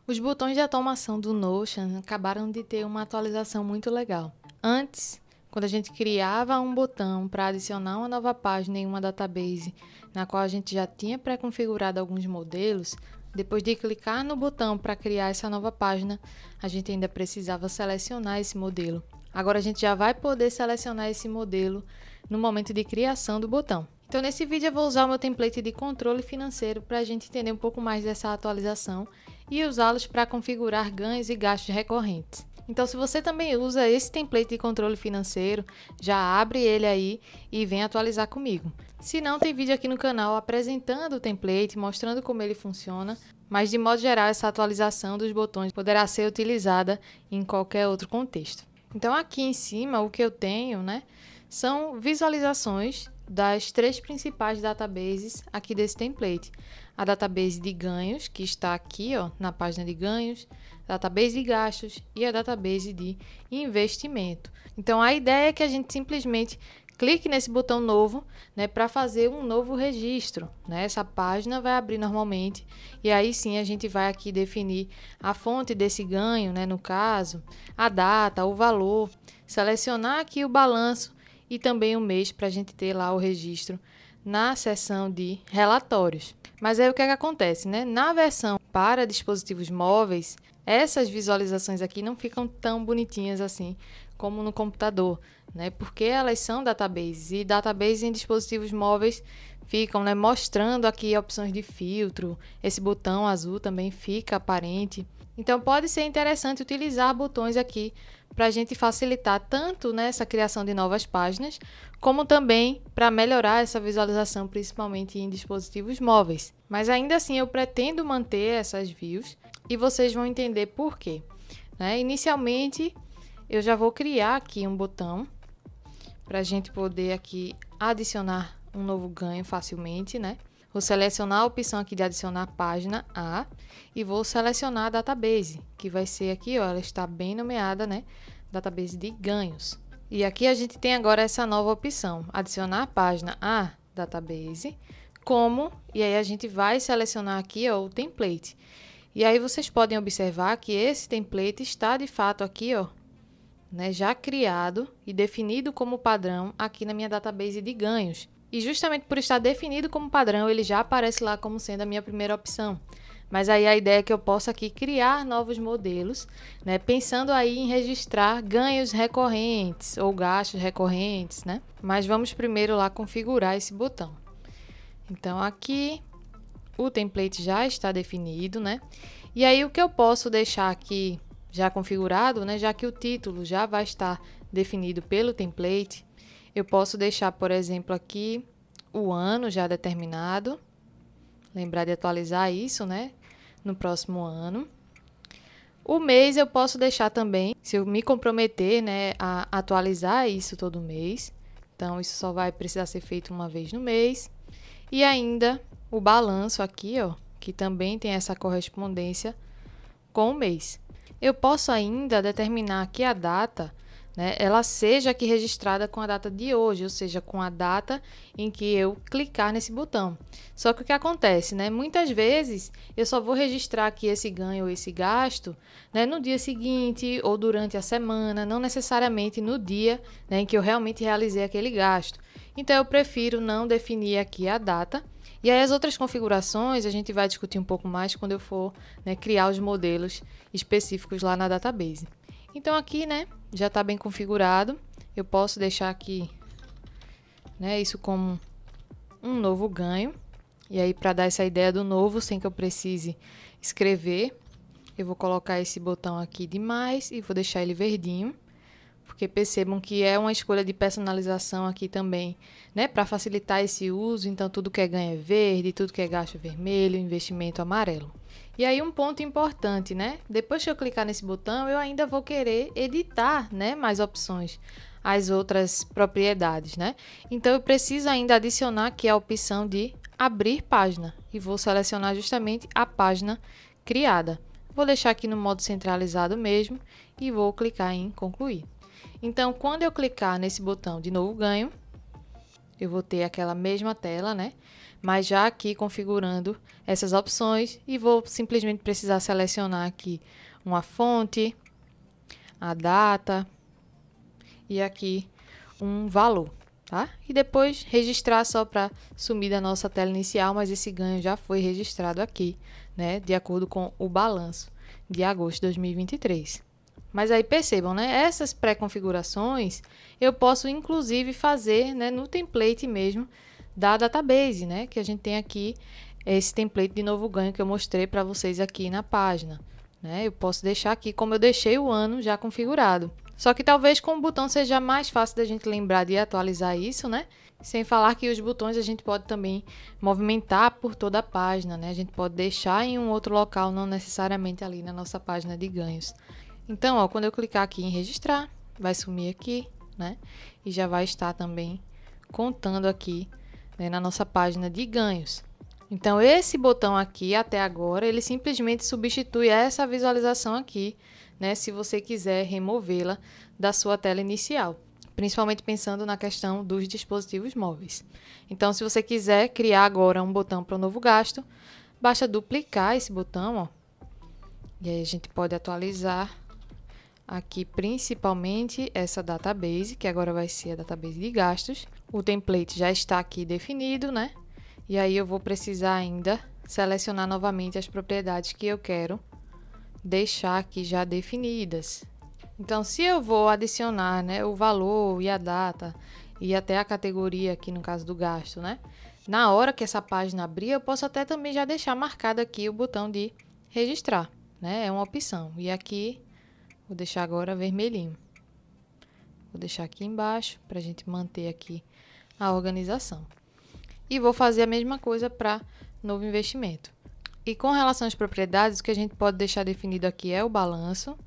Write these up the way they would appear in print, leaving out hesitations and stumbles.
Os botões de automação do Notion acabaram de ter uma atualização muito legal. Antes, quando a gente criava um botão para adicionar uma nova página em uma database, na qual a gente já tinha pré-configurado alguns modelos, depois de clicar no botão para criar essa nova página, a gente ainda precisava selecionar esse modelo. Agora a gente já vai poder selecionar esse modelo no momento de criação do botão. Então, nesse vídeo eu vou usar o meu template de controle financeiro para a gente entender um pouco mais dessa atualização e usá-los para configurar ganhos e gastos recorrentes. Então, se você também usa esse template de controle financeiro, já abre ele aí e vem atualizar comigo. Se não, tem vídeo aqui no canal apresentando o template, mostrando como ele funciona, mas de modo geral essa atualização dos botões poderá ser utilizada em qualquer outro contexto. Então, aqui em cima o que eu tenho, são visualizações das três principais databases aqui desse template. A database de ganhos, que está aqui na página de ganhos, database de gastos e a database de investimento. Então, a ideia é que a gente simplesmente clique nesse botão novo, para fazer um novo registro. Essa página vai abrir normalmente e aí sim a gente vai aqui definir a fonte desse ganho, no caso, a data, o valor, selecionar aqui o balanço e também o mês para a gente ter lá o registro na seção de relatórios. Mas aí o que é que acontece, Na versão para dispositivos móveis, essas visualizações aqui não ficam tão bonitinhas assim como no computador, porque elas são databases e databases em dispositivos móveis ficam, mostrando aqui opções de filtro, esse botão azul também fica aparente. Então pode ser interessante utilizar botões aqui para a gente facilitar tanto nessa criação de novas páginas, como também para melhorar essa visualização, principalmente em dispositivos móveis. Mas ainda assim eu pretendo manter essas views e vocês vão entender por quê. Inicialmente eu já vou criar aqui um botão para a gente poder aqui adicionar um novo ganho facilmente, Vou selecionar a opção aqui de adicionar página A e vou selecionar a database, que vai ser aqui, ela está bem nomeada, database de ganhos. E aqui a gente tem agora essa nova opção, adicionar página a database, e aí a gente vai selecionar aqui, o template. E aí vocês podem observar que esse template está de fato aqui, já criado e definido como padrão aqui na minha database de ganhos. E justamente por estar definido como padrão, ele já aparece lá como sendo a minha primeira opção. Mas aí a ideia é que eu possa aqui criar novos modelos, pensando aí em registrar ganhos recorrentes ou gastos recorrentes, Mas vamos primeiro lá configurar esse botão. Então aqui o template já está definido, E aí o que eu posso deixar aqui já configurado, já que o título já vai estar definido pelo template, eu posso deixar, por exemplo, aqui o ano já determinado. Lembrar de atualizar isso, no próximo ano. O mês eu posso deixar também, se eu me comprometer, a atualizar isso todo mês. Então, isso só vai precisar ser feito uma vez no mês. E ainda o balanço aqui, que também tem essa correspondência com o mês. Eu posso ainda determinar que a data, ela seja aqui registrada com a data de hoje, ou seja, com a data em que eu clicar nesse botão. Só que o que acontece, muitas vezes eu só vou registrar aqui esse ganho ou esse gasto, no dia seguinte ou durante a semana, não necessariamente no dia, em que eu realmente realizei aquele gasto. Então eu prefiro não definir aqui a data. E aí as outras configurações a gente vai discutir um pouco mais quando eu for, criar os modelos específicos lá na database. Então aqui, já está bem configurado. Eu posso deixar aqui, isso como um novo ganho. E aí, para dar essa ideia do novo, sem que eu precise escrever, eu vou colocar esse botão aqui de mais e vou deixar ele verdinho. Porque percebam que é uma escolha de personalização aqui também, para facilitar esse uso. Então, tudo que é ganho é verde, tudo que é gasto é vermelho, investimento amarelo. E aí um ponto importante, Depois que eu clicar nesse botão, eu ainda vou querer editar, mais opções, as outras propriedades, Então eu preciso ainda adicionar aqui a opção de abrir página e vou selecionar justamente a página criada. Vou deixar aqui no modo centralizado mesmo e vou clicar em concluir. Então, quando eu clicar nesse botão de novo ganho, eu vou ter aquela mesma tela, né? Mas já aqui configurando essas opções e vou simplesmente precisar selecionar aqui uma fonte, a data e aqui um valor, tá? E depois registrar só para sumir da nossa tela inicial, mas esse ganho já foi registrado aqui, né? De acordo com o balanço de agosto de 2023. Mas aí percebam, né? Essas pré-configurações eu posso inclusive fazer, né, no template mesmo da database, né? Que a gente tem aqui esse template de novo ganho que eu mostrei para vocês aqui na página, né? Eu posso deixar aqui como eu deixei o ano já configurado. Só que talvez com o botão seja mais fácil da gente lembrar de atualizar isso, né? Sem falar que os botões a gente pode também movimentar por toda a página, né? A gente pode deixar em um outro local, não necessariamente ali na nossa página de ganhos. Então, ó, quando eu clicar aqui em registrar, vai sumir aqui, né? E já vai estar também contando aqui, né, na nossa página de ganhos. Então, esse botão aqui, até agora, ele simplesmente substitui essa visualização aqui, né, se você quiser removê-la da sua tela inicial, principalmente pensando na questão dos dispositivos móveis. Então, se você quiser criar agora um botão para o novo gasto, basta duplicar esse botão, ó, e aí a gente pode atualizar aqui principalmente essa database, que agora vai ser a database de gastos. O template já está aqui definido, né? E aí eu vou precisar ainda selecionar novamente as propriedades que eu quero deixar aqui já definidas. Então, se eu vou adicionar, né, o valor e a data e até a categoria aqui no caso do gasto, né? Na hora que essa página abrir, eu posso até também já deixar marcado aqui o botão de registrar, né? É uma opção. E aqui vou deixar agora vermelhinho. Vou deixar aqui embaixo para a gente manter aqui a organização. E vou fazer a mesma coisa para novo investimento. E com relação às propriedades, o que a gente pode deixar definido aqui é o balanço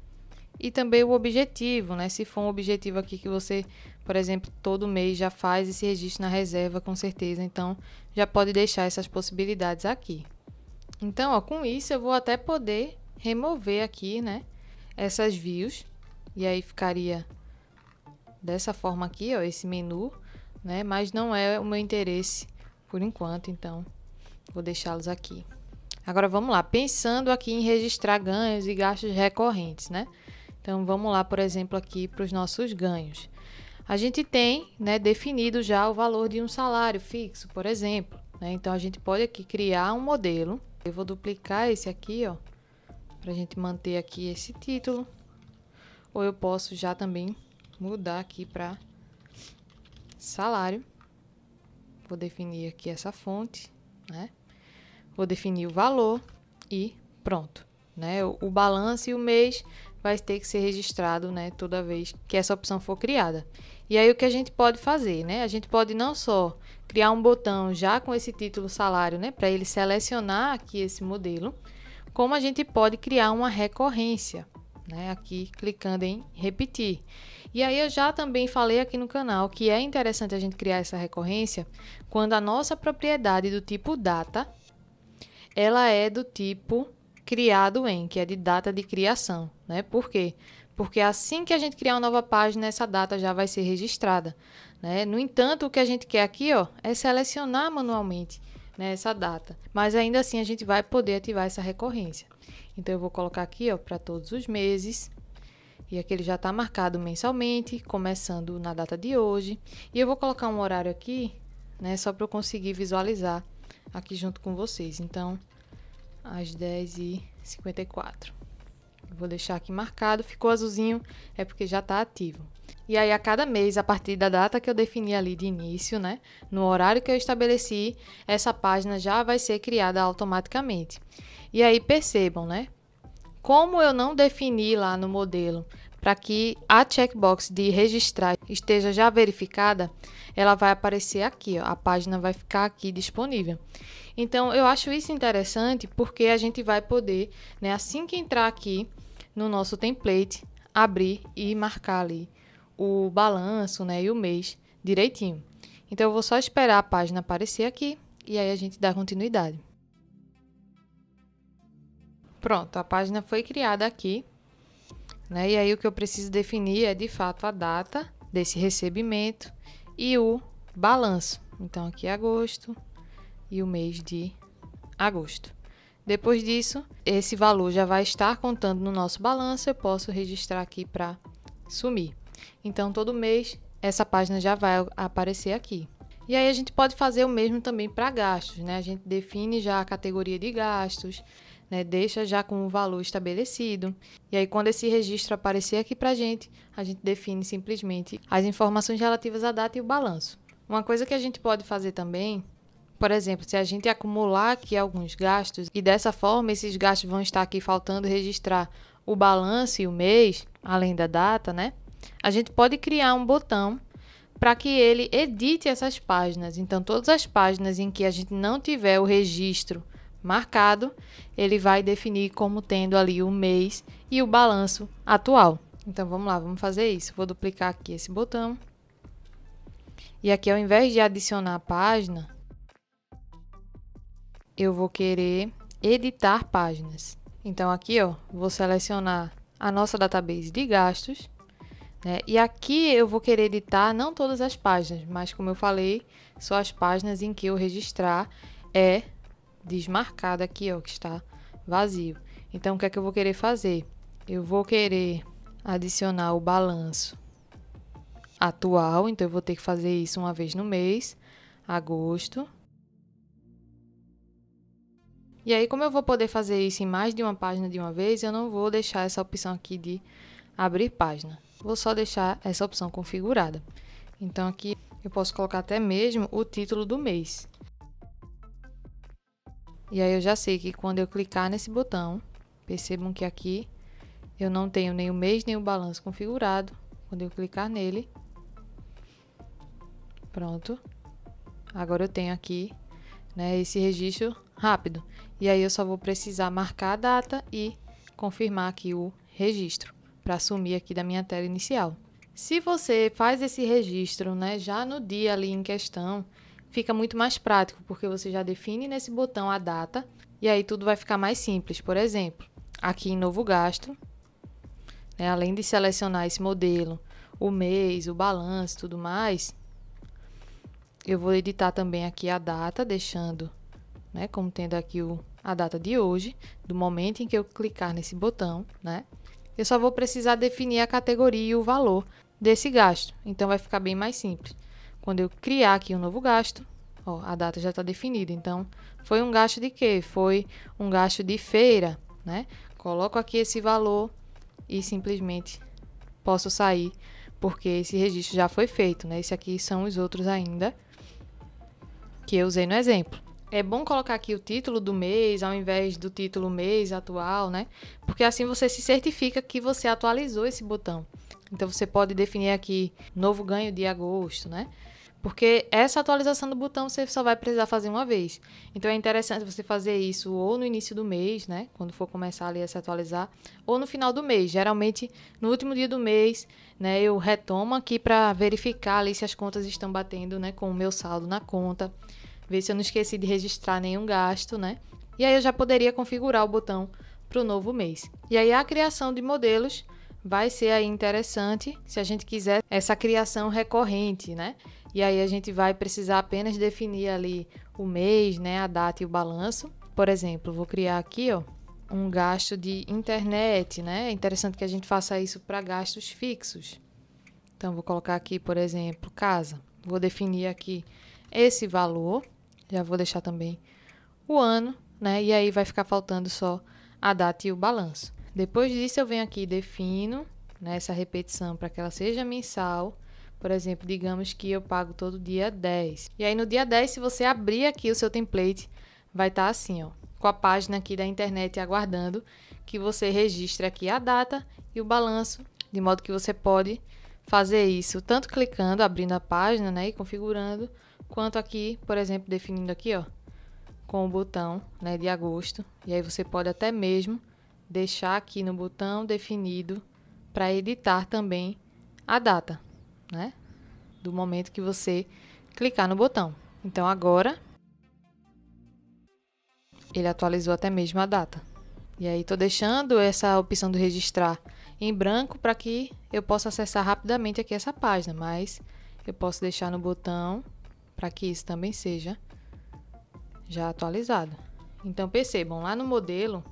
e também o objetivo, né? Se for um objetivo aqui que você, por exemplo, todo mês já faz esse registro na reserva, com certeza, então já pode deixar essas possibilidades aqui. Então, ó, com isso eu vou até poder remover aqui, né, essas views, e aí ficaria dessa forma aqui, ó, esse menu, né? Mas não é o meu interesse por enquanto, então vou deixá-los aqui. Agora vamos lá, pensando aqui em registrar ganhos e gastos recorrentes, né? Então vamos lá, por exemplo, aqui para os nossos ganhos. A gente tem, né, definido já o valor de um salário fixo, por exemplo, né? Então a gente pode aqui criar um modelo. Eu vou duplicar esse aqui, ó, para a gente manter aqui esse título. Ou eu posso já também mudar aqui para salário. Vou definir aqui essa fonte, né? Vou definir o valor e pronto, né? O balanço e o mês vai ter que ser registrado, né, toda vez que essa opção for criada. E aí o que a gente pode fazer, né? A gente pode não só criar um botão já com esse título salário, né, para ele selecionar aqui esse modelo, como a gente pode criar uma recorrência, né, aqui clicando em repetir. E aí eu já também falei aqui no canal que é interessante a gente criar essa recorrência quando a nossa propriedade do tipo data, ela é do tipo criado em, que é de data de criação, né? Por quê? Porque assim que a gente criar uma nova página, essa data já vai ser registrada, né? No entanto, o que a gente quer aqui, ó, é selecionar manualmente, né, essa data. Mas ainda assim a gente vai poder ativar essa recorrência. Então eu vou colocar aqui, ó, para todos os meses. E aqui ele já está marcado mensalmente, começando na data de hoje. E eu vou colocar um horário aqui, né, só para eu conseguir visualizar aqui junto com vocês. Então, às 10h54. Vou deixar aqui marcado, ficou azulzinho, é porque já está ativo. E aí, a cada mês, a partir da data que eu defini ali de início, né, no horário que eu estabeleci, essa página já vai ser criada automaticamente. E aí, percebam, né, como eu não defini lá no modelo para que a checkbox de registrar esteja já verificada, ela vai aparecer aqui, ó, a página vai ficar aqui disponível. Então, eu acho isso interessante porque a gente vai poder, né, assim que entrar aqui no nosso template, abrir e marcar ali o balanço, né, e o mês direitinho. Então, eu vou só esperar a página aparecer aqui e aí a gente dá continuidade. Pronto, a página foi criada aqui, né? E aí o que eu preciso definir é de fato a data desse recebimento e o balanço, Então, aqui é agosto e o mês de agosto. Depois disso, esse valor já vai estar contando no nosso balanço, eu posso registrar aqui para sumir. Então, todo mês, essa página já vai aparecer aqui. E aí, a gente pode fazer o mesmo também para gastos, né? A gente define já a categoria de gastos, né? Deixa já com o valor estabelecido. E aí, quando esse registro aparecer aqui para a gente define simplesmente as informações relativas à data e o balanço. Uma coisa que a gente pode fazer também, por exemplo, se a gente acumular aqui alguns gastos e dessa forma esses gastos vão estar aqui faltando registrar o balanço e o mês, além da data, né? A gente pode criar um botão para que ele edite essas páginas. Então, todas as páginas em que a gente não tiver o registro marcado, ele vai definir como tendo ali o mês e o balanço atual. Então, vamos lá, vamos fazer isso. Vou duplicar aqui esse botão. E aqui, ao invés de adicionar a página, eu vou querer editar páginas. Então, aqui, ó, vou selecionar a nossa database de gastos, né? E aqui eu vou querer editar não todas as páginas, mas como eu falei, só as páginas em que eu registrar é desmarcado aqui, ó, que está vazio. Então, o que é que eu vou querer fazer? Eu vou querer adicionar o balanço atual, então eu vou ter que fazer isso uma vez no mês, agosto. E aí, como eu vou poder fazer isso em mais de uma página de uma vez, eu não vou deixar essa opção aqui de abrir página. Vou só deixar essa opção configurada. Então, aqui eu posso colocar até mesmo o título do mês. E aí, eu já sei que quando eu clicar nesse botão, percebam que aqui eu não tenho nem o mês nem o balanço configurado. Quando eu clicar nele, pronto. Agora eu tenho aqui, né, esse registro rápido. E aí eu só vou precisar marcar a data e confirmar aqui o registro, para sumir aqui da minha tela inicial. Se você faz esse registro, né, já no dia ali em questão, fica muito mais prático, porque você já define nesse botão a data, e aí tudo vai ficar mais simples. Por exemplo, aqui em novo gasto, né, além de selecionar esse modelo, o mês, o balanço e tudo mais, eu vou editar também aqui a data, deixando, né, como tendo aqui a data de hoje, do momento em que eu clicar nesse botão, né? Eu só vou precisar definir a categoria e o valor desse gasto. Então, vai ficar bem mais simples. Quando eu criar aqui um novo gasto, ó, a data já está definida. Então, foi um gasto de quê? Foi um gasto de feira, né? Coloco aqui esse valor e simplesmente posso sair, porque esse registro já foi feito, né? Esse aqui são os outros ainda que eu usei no exemplo. É bom colocar aqui o título do mês, ao invés do título mês atual, né? Porque assim você se certifica que você atualizou esse botão. Então, você pode definir aqui novo ganho de agosto, né? Porque essa atualização do botão você só vai precisar fazer uma vez. Então, é interessante você fazer isso ou no início do mês, né? Quando for começar ali a se atualizar, ou no final do mês. Geralmente, no último dia do mês, né? Eu retomo aqui para verificar ali se as contas estão batendo, né? Com o meu saldo na conta. Ver se eu não esqueci de registrar nenhum gasto, né? E aí eu já poderia configurar o botão para o novo mês. E aí a criação de modelos vai ser aí interessante se a gente quiser essa criação recorrente, né? E aí a gente vai precisar apenas definir ali o mês, né? A data e o balanço. Por exemplo, vou criar aqui, ó, um gasto de internet, né? É interessante que a gente faça isso para gastos fixos. Então, vou colocar aqui, por exemplo, casa. Vou definir aqui esse valor. Já vou deixar também o ano, né? E aí vai ficar faltando só a data e o balanço. Depois disso, eu venho aqui e defino, né, essa repetição para que ela seja mensal. Por exemplo, digamos que eu pago todo dia 10. E aí, no dia 10, se você abrir aqui o seu template, vai estar assim, ó, com a página aqui da internet aguardando que você registre aqui a data e o balanço, de modo que você pode fazer isso tanto clicando, abrindo a página, né, e configurando, quanto aqui, por exemplo, definindo aqui, ó, com o botão, né, de agosto. E aí você pode até mesmo deixar aqui no botão definido para editar também a data, né, do momento que você clicar no botão. Então, agora ele atualizou até mesmo a data. E aí, estou deixando essa opção do registrar em branco para que eu possa acessar rapidamente aqui essa página, mas eu posso deixar no botão para que isso também seja já atualizado. Então, percebam, lá no modelo,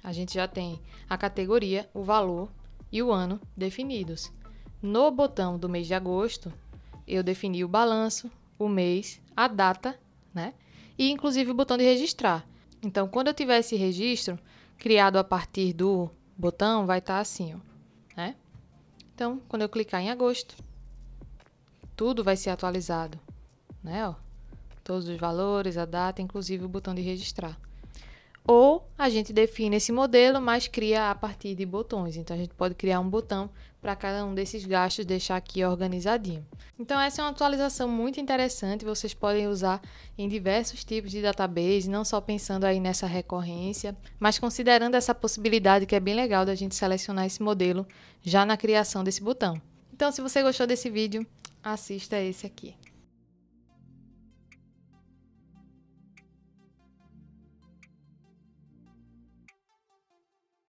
a gente já tem a categoria, o valor e o ano definidos. No botão do mês de agosto, eu defini o balanço, o mês, a data, né? E inclusive o botão de registrar. Então, quando eu tiver esse registro criado a partir do botão, vai estar assim, ó, né? Então, quando eu clicar em agosto, tudo vai ser atualizado, né? Ó, todos os valores, a data, inclusive o botão de registrar. Ou a gente define esse modelo, mas cria a partir de botões. Então, a gente pode criar um botão para cada um desses gastos, deixar aqui organizadinho. Então, essa é uma atualização muito interessante. Vocês podem usar em diversos tipos de database, não só pensando aí nessa recorrência, mas considerando essa possibilidade que é bem legal da gente selecionar esse modelo já na criação desse botão. Então, se você gostou desse vídeo, assista esse aqui.